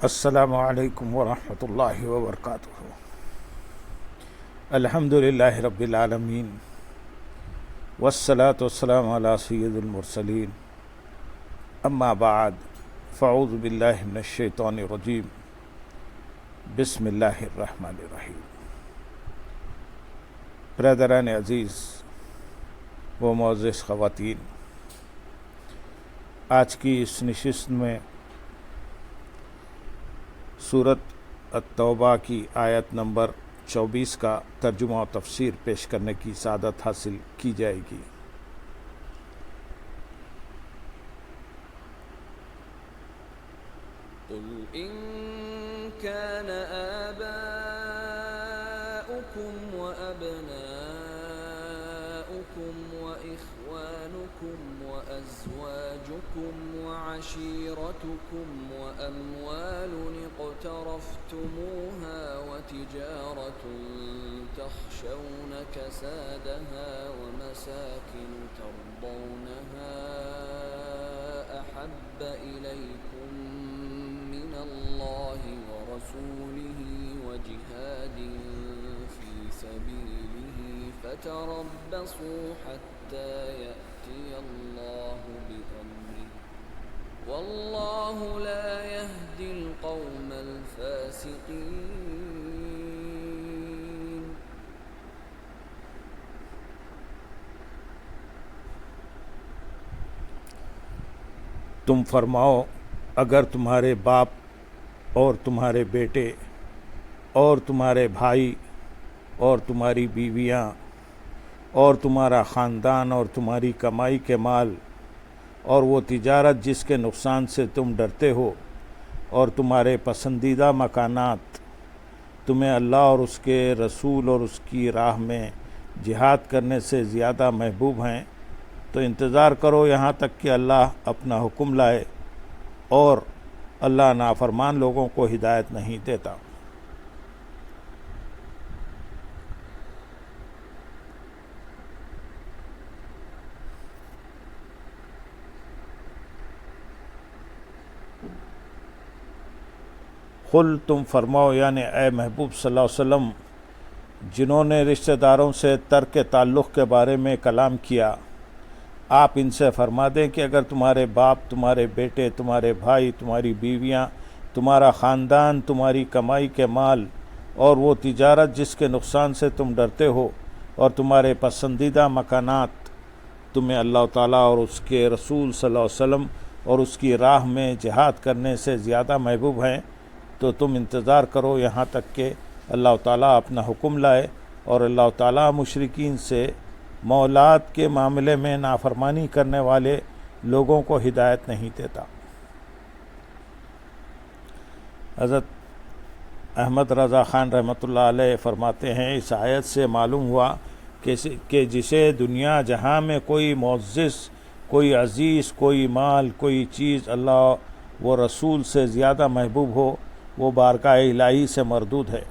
السلام علیکم ورحمۃ اللہ وبرکاتہ۔ الحمد للہ رب العالمین والصلاة والسلام علی سید المرسلین، اما بعد فاعوذ باللہ من الشیطان الرجیم، بسم اللہ الرحمن الرحیم۔ برادران عزیز و معزز خواتین، آج کی اس نشست میں سورۃ التوبہ کی آیت نمبر 24 کا ترجمہ و تفسیر پیش کرنے کی سعادت حاصل کی جائے گی۔ قل إن كان آباؤكم وأبناؤكم وإخوانكم وأزواجكم وعشيرتكم وأموال اقترفتموها وتجارة تخشون كسادها ومساكن ترضونها أحب إليكم من الله ورسوله وجهاد في سبيله فتربصوا حتى يأتي الله بأمره والله لا يهدي القوم الفاسقين۔ تم فرماؤ، اگر تمہارے باپ اور تمہارے بیٹے اور تمہارے بھائی اور تمہاری بیویاں اور تمہارا خاندان اور تمہاری کمائی کے مال اور وہ تجارت جس کے نقصان سے تم ڈرتے ہو اور تمہارے پسندیدہ مکانات تمہیں اللہ اور اس کے رسول اور اس کی راہ میں جہاد کرنے سے زیادہ محبوب ہیں، تو انتظار کرو یہاں تک کہ اللہ اپنا حکم لائے، اور اللہ نافرمان لوگوں کو ہدایت نہیں دیتا۔ قل، تم فرماؤ، یعنی اے محبوب صلی اللہ علیہ وسلم جنہوں نے رشتہ داروں سے ترک تعلق کے بارے میں کلام کیا، آپ ان سے فرما دیں کہ اگر تمہارے باپ، تمہارے بیٹے، تمہارے بھائی، تمہاری بیویاں، تمہارا خاندان، تمہاری کمائی کے مال اور وہ تجارت جس کے نقصان سے تم ڈرتے ہو اور تمہارے پسندیدہ مکانات تمہیں اللہ تعالیٰ اور اس کے رسول صلی اللہ علیہ وسلم اور اس کی راہ میں جہاد کرنے سے زیادہ محبوب ہیں، تو تم انتظار کرو یہاں تک کہ اللہ تعالیٰ اپنا حکم لائے، اور اللہ تعالیٰ مشرکین سے مولاد کے معاملے میں نافرمانی کرنے والے لوگوں کو ہدایت نہیں دیتا۔ حضرت احمد رضا خان رحمۃ اللہ علیہ فرماتے ہیں، اس آیت سے معلوم ہوا کہ جسے دنیا جہاں میں کوئی معزز، کوئی عزیز، کوئی مال، کوئی چیز اللہ و رسول سے زیادہ محبوب ہو، وہ بارگاہ الہی سے مردود ہے،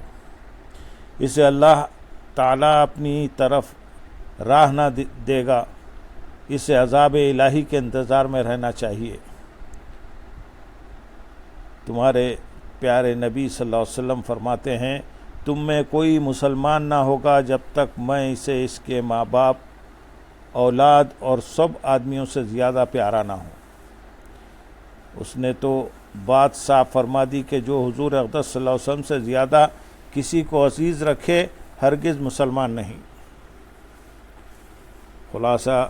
اسے اللہ تعالیٰ اپنی طرف راہ نہ دے گا، اسے عذاب الہی کے انتظار میں رہنا چاہیے۔ تمہارے پیارے نبی صلی اللہ علیہ وسلم فرماتے ہیں، تم میں کوئی مسلمان نہ ہوگا جب تک میں اسے اس کے ماں باپ، اولاد اور سب آدمیوں سے زیادہ پیارا نہ ہوں۔ اس نے تو بات صاف فرما دی کہ جو حضور اقدس صلی اللہ علیہ وسلم سے زیادہ کسی کو عزیز رکھے ہرگز مسلمان نہیں۔ خلاصہ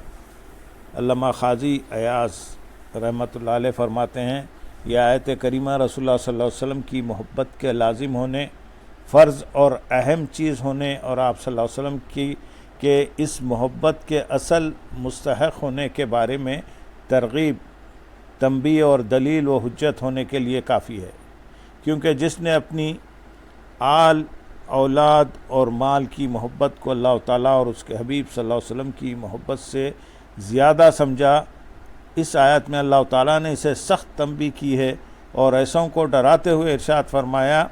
علامہ قاضی ایاز رحمۃ اللہ علیہ فرماتے ہیں، یہ آیت کریمہ رسول اللہ صلی اللہ علیہ وسلم کی محبت کے لازم ہونے، فرض اور اہم چیز ہونے، اور آپ صلی اللہ علیہ وسلم کے اس محبت کے اصل مستحق ہونے کے بارے میں ترغیب، تنبیہ اور دلیل و حجت ہونے کے لیے کافی ہے، کیونکہ جس نے اپنی آل، اولاد اور مال کی محبت کو اللہ تعالیٰ اور اس کے حبیب صلی اللہ علیہ وسلم کی محبت سے زیادہ سمجھا، اس آیت میں اللہ تعالیٰ نے اسے سخت تنبیہ کی ہے اور ایسوں کو ڈراتے ہوئے ارشاد فرمایا،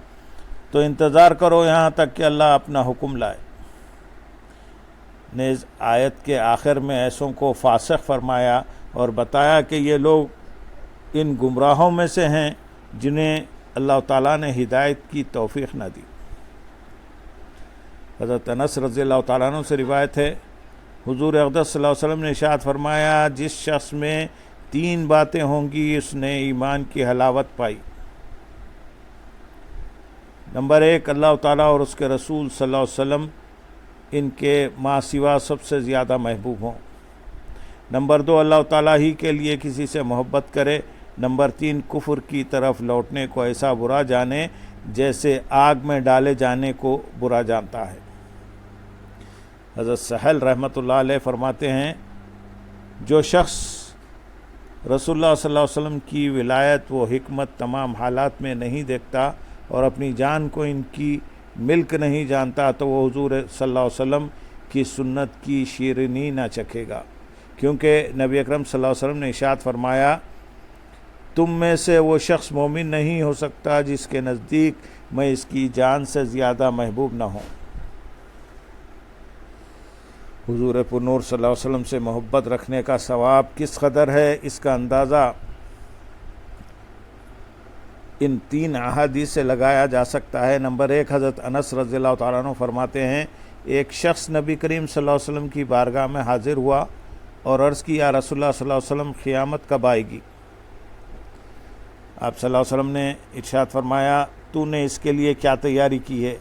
تو انتظار کرو یہاں تک کہ اللہ اپنا حکم لائے۔ نیز آیت کے آخر میں ایسوں کو فاسق فرمایا اور بتایا کہ یہ لوگ ان گمراہوں میں سے ہیں جنہیں اللہ تعالیٰ نے ہدایت کی توفیق نہ دی۔ حضرت انس رضی اللہ تعالیٰ عنہ سے روایت ہے، حضور اقدس صلی اللہ علیہ وسلم نے ارشاد فرمایا، جس شخص میں 3 باتیں ہوں گی اس نے ایمان کی حلاوت پائی۔ نمبر 1، اللہ تعالیٰ اور اس کے رسول صلی اللہ علیہ وسلم ان کے ماں سوا سب سے زیادہ محبوب ہوں۔ نمبر 2، اللہ تعالیٰ ہی کے لیے کسی سے محبت کرے۔ نمبر 3، کفر کی طرف لوٹنے کو ایسا برا جانے جیسے آگ میں ڈالے جانے کو برا جانتا ہے۔ حضرت سہل رحمۃ اللہ علیہ فرماتے ہیں، جو شخص رسول اللہ صلی اللہ علیہ وسلم کی ولایت و حکمت تمام حالات میں نہیں دیکھتا اور اپنی جان کو ان کی ملک نہیں جانتا تو وہ حضور صلی اللہ علیہ وسلم کی سنت کی شیرینی نہ چکھے گا، کیونکہ نبی اکرم صلی اللہ علیہ وسلم نے ارشاد فرمایا، تم میں سے وہ شخص مومن نہیں ہو سکتا جس کے نزدیک میں اس کی جان سے زیادہ محبوب نہ ہوں۔ حضور پر نور صلی اللہ علیہ وسلم سے محبت رکھنے کا ثواب کس قدر ہے، اس کا اندازہ ان 3 احادیث سے لگایا جا سکتا ہے۔ نمبر 1، حضرت انس رضی اللہ تعالیٰ عنہ فرماتے ہیں، ایک شخص نبی کریم صلی اللہ علیہ وسلم کی بارگاہ میں حاضر ہوا اور عرض کی، یا رسول اللہ صلی اللہ علیہ وسلم، قیامت کب آئے گی؟ آپ صلی اللہ علیہ وسلم نے ارشاد فرمایا، تو نے اس کے لیے کیا تیاری کی ہے؟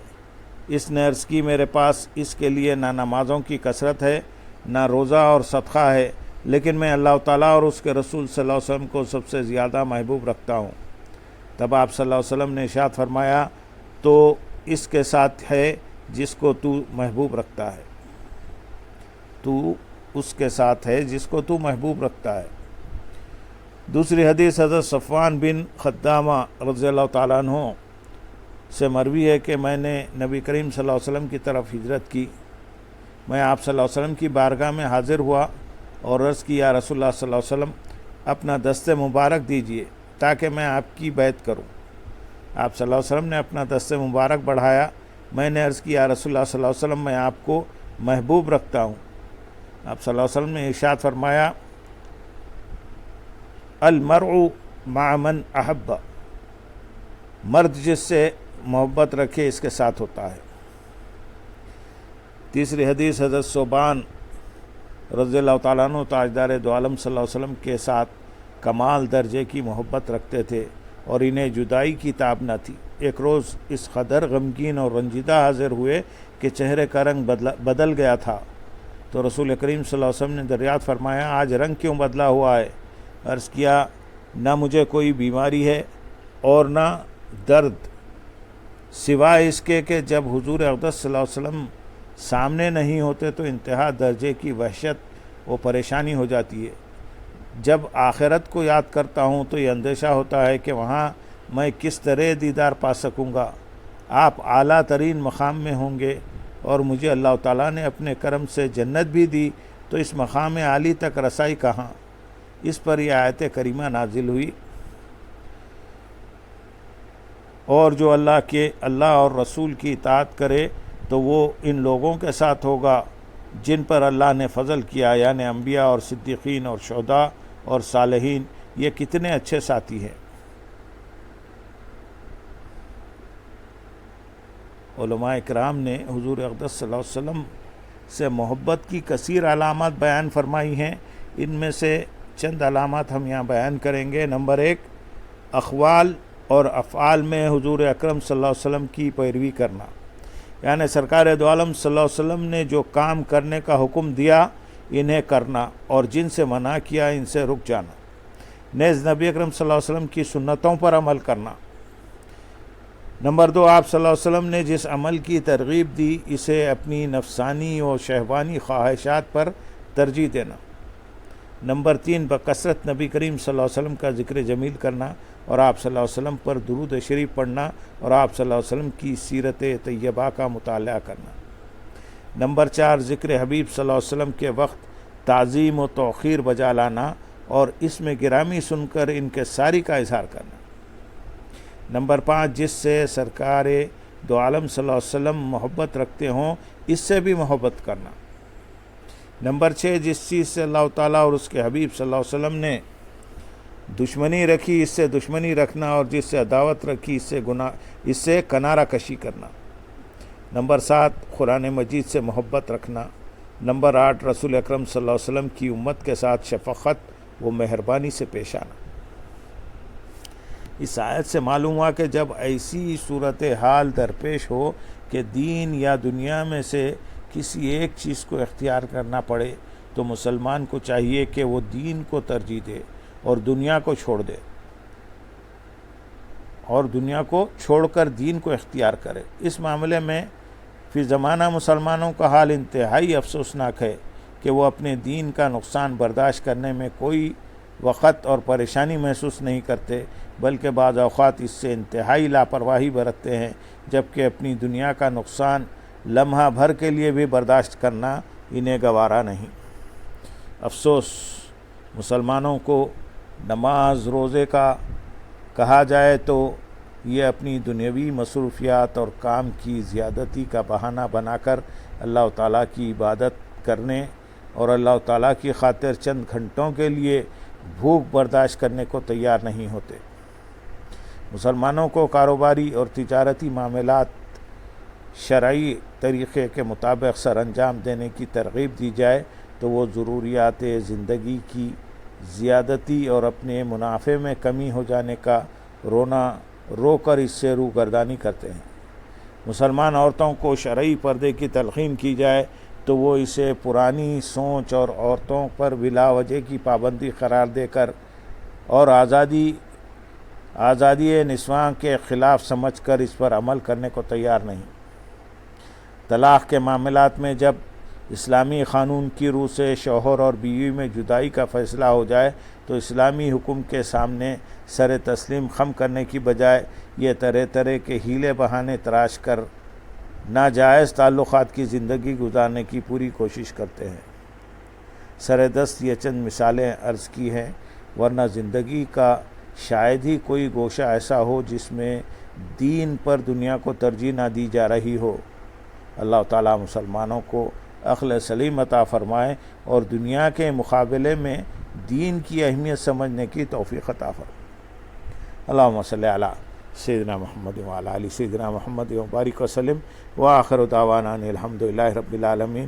اس نے عرض کی، میرے پاس اس کے لیے نہ نمازوں کی کثرت ہے، نہ روزہ اور صدقہ ہے، لیکن میں اللہ تعالیٰ اور اس کے رسول صلی اللہ علیہ وسلم کو سب سے زیادہ محبوب رکھتا ہوں۔ تب آپ صلی اللہ علیہ وسلم نے ارشاد فرمایا، تو اس کے ساتھ ہے جس کو تو محبوب رکھتا ہے، تو اس کے ساتھ ہے جس کو تو محبوب رکھتا ہے۔ دوسری حدیث حضرت صفوان بن خدامہ رضی اللہ تعالیٰ عنہ سے مروی ہے کہ میں نے نبی کریم صلی اللہ علیہ وسلم کی طرف ہجرت کی، میں آپ صلی اللہ علیہ وسلم کی بارگاہ میں حاضر ہوا اور عرض کی، یا رسول اللہ صلی اللہ علیہ وسلم، اپنا دست مبارک دیجئے تاکہ میں آپ کی بیعت کروں۔ آپ صلی اللہ علیہ وسلم نے اپنا دست مبارک بڑھایا، میں نے عرض کی، یا رسول اللہ صلی اللہ علیہ وسلم، میں آپ کو محبوب رکھتا ہوں۔ آپ صلی اللہ علیہ وسلم نے ارشاد فرمایا، المرء مع من احب، مرد جس سے محبت رکھے اس کے ساتھ ہوتا ہے۔ تیسری حدیث حضرت صوبان رضی اللہ تعالیٰ عنہ تاجدار دو عالم صلی اللہ علیہ وسلم کے ساتھ کمال درجے کی محبت رکھتے تھے اور انہیں جدائی کی تاب نہ تھی۔ ایک روز اس قدر غمگین اور رنجیدہ حاضر ہوئے کہ چہرے کا رنگ بدل گیا تھا، تو رسول کریم صلی اللہ علیہ وسلم نے دریافت فرمایا، آج رنگ کیوں بدلا ہوا ہے؟ عرض کیا، نہ مجھے کوئی بیماری ہے اور نہ درد، سوائے اس کے کہ جب حضور اقدس صلی اللہ علیہ وسلم سامنے نہیں ہوتے تو انتہا درجے کی وحشت و پریشانی ہو جاتی ہے۔ جب آخرت کو یاد کرتا ہوں تو یہ اندیشہ ہوتا ہے کہ وہاں میں کس طرح دیدار پا سکوں گا۔ آپ اعلیٰ ترین مقام میں ہوں گے اور مجھے اللہ تعالیٰ نے اپنے کرم سے جنت بھی دی، تو اس مقام عالی تک رسائی کہاں؟ اس پر یہ آیت کریمہ نازل ہوئی، اور جو اللہ اور رسول کی اطاعت کرے تو وہ ان لوگوں کے ساتھ ہوگا جن پر اللہ نے فضل کیا، یعنی انبیاء اور صدیقین اور شہداء اور صالحین۔ یہ کتنے اچھے ساتھی ہیں۔ علماء اکرام نے حضور اقدس صلی اللہ علیہ وسلم سے محبت کی کثیر علامات بیان فرمائی ہیں، ان میں سے چند علامات ہم یہاں بیان کریں گے۔ نمبر 1، اقوال اور افعال میں حضور اکرم صلی اللہ علیہ وسلم کی پیروی کرنا، یعنی سرکار دو عالم صلی اللہ علیہ وسلم نے جو کام کرنے کا حکم دیا انہیں کرنا اور جن سے منع کیا ان سے رک جانا، نیز نبی اکرم صلی اللہ علیہ وسلم کی سنتوں پر عمل کرنا۔ نمبر 2، آپ صلی اللہ علیہ وسلم نے جس عمل کی ترغیب دی اسے اپنی نفسانی اور شہوانی خواہشات پر ترجیح دینا۔ نمبر 3، بکثرت نبی کریم صلی اللہ علیہ وسلم کا ذکر جمیل کرنا اور آپ صلی اللہ علیہ وسلم پر درود شریف پڑھنا اور آپ صلی اللہ علیہ وسلم کی سیرت طیبہ کا مطالعہ کرنا۔ نمبر 4، ذکر حبیب صلی اللہ علیہ وسلم کے وقت تعظیم و توقیر بجا لانا اور اس میں گرامی سن کر ان کے ساری کا اظہار کرنا۔ نمبر 5، جس سے سرکار دو عالم صلی اللہ علیہ وسلم محبت رکھتے ہوں اس سے بھی محبت کرنا۔ نمبر 6، جس چیز سے اللہ تعالیٰ اور اس کے حبیب صلی اللہ علیہ وسلم نے دشمنی رکھی اس سے دشمنی رکھنا، اور جس سے عداوت رکھی اس سے کنارہ کشی کرنا۔ نمبر 7 قرآن مجید سے محبت رکھنا۔ نمبر 8 رسول اکرم صلی اللہ علیہ وسلم کی امت کے ساتھ شفقت و مہربانی سے پیش آنا۔ اس آیت سے معلوم ہوا کہ جب ایسی صورتحال درپیش ہو کہ دین یا دنیا میں سے کسی ایک چیز کو اختیار کرنا پڑے تو مسلمان کو چاہیے کہ وہ دین کو ترجیح دے اور دنیا کو چھوڑ دے، اور دنیا کو چھوڑ کر دین کو اختیار کرے۔ اس معاملے میں فی زمانہ مسلمانوں کا حال انتہائی افسوسناک ہے کہ وہ اپنے دین کا نقصان برداشت کرنے میں کوئی وقت اور پریشانی محسوس نہیں کرتے، بلکہ بعض اوقات اس سے انتہائی لاپرواہی برتتے ہیں، جبکہ اپنی دنیا کا نقصان لمحہ بھر کے لیے بھی برداشت کرنا انہیں گوارا نہیں۔ افسوس، مسلمانوں کو نماز روزے کا کہا جائے تو یہ اپنی دنیاوی مصروفیات اور کام کی زیادتی کا بہانہ بنا کر اللہ تعالیٰ کی عبادت کرنے اور اللہ تعالیٰ کی خاطر چند گھنٹوں کے لیے بھوک برداشت کرنے کو تیار نہیں ہوتے۔ مسلمانوں کو کاروباری اور تجارتی معاملات شرعی طریقے کے مطابق سر انجام دینے کی ترغیب دی جائے تو وہ ضروریات زندگی کی زیادتی اور اپنے منافع میں کمی ہو جانے کا رو کر اس سے روگردانی کرتے ہیں۔ مسلمان عورتوں کو شرعی پردے کی تلقین کی جائے تو وہ اسے پرانی سوچ اور عورتوں پر بلا وجہ کی پابندی قرار دے کر اور آزادی نسواں کے خلاف سمجھ کر اس پر عمل کرنے کو تیار نہیں۔ طلاق کے معاملات میں جب اسلامی قانون کی روح سے شوہر اور بیوی میں جدائی کا فیصلہ ہو جائے تو اسلامی حکم کے سامنے سر تسلیم خم کرنے کی بجائے یہ طرح طرح کے ہیلے بہانے تراش کر ناجائز تعلقات کی زندگی گزارنے کی پوری کوشش کرتے ہیں۔ سر دست یہ چند مثالیں عرض کی ہیں، ورنہ زندگی کا شاید ہی کوئی گوشہ ایسا ہو جس میں دین پر دنیا کو ترجیح نہ دی جا رہی ہو۔ اللہ تعالیٰ مسلمانوں کو عقل سلیم عطا فرمائے اور دنیا کے مقابلے میں دین کی اہمیت سمجھنے کی توفیق عطا فرمائے۔ اللہم صلی علی سیدنا محمد وعلی آل سیدنا محمد وبارک وسلم، وآخر دعوانا ان الحمد للہ رب العالمین۔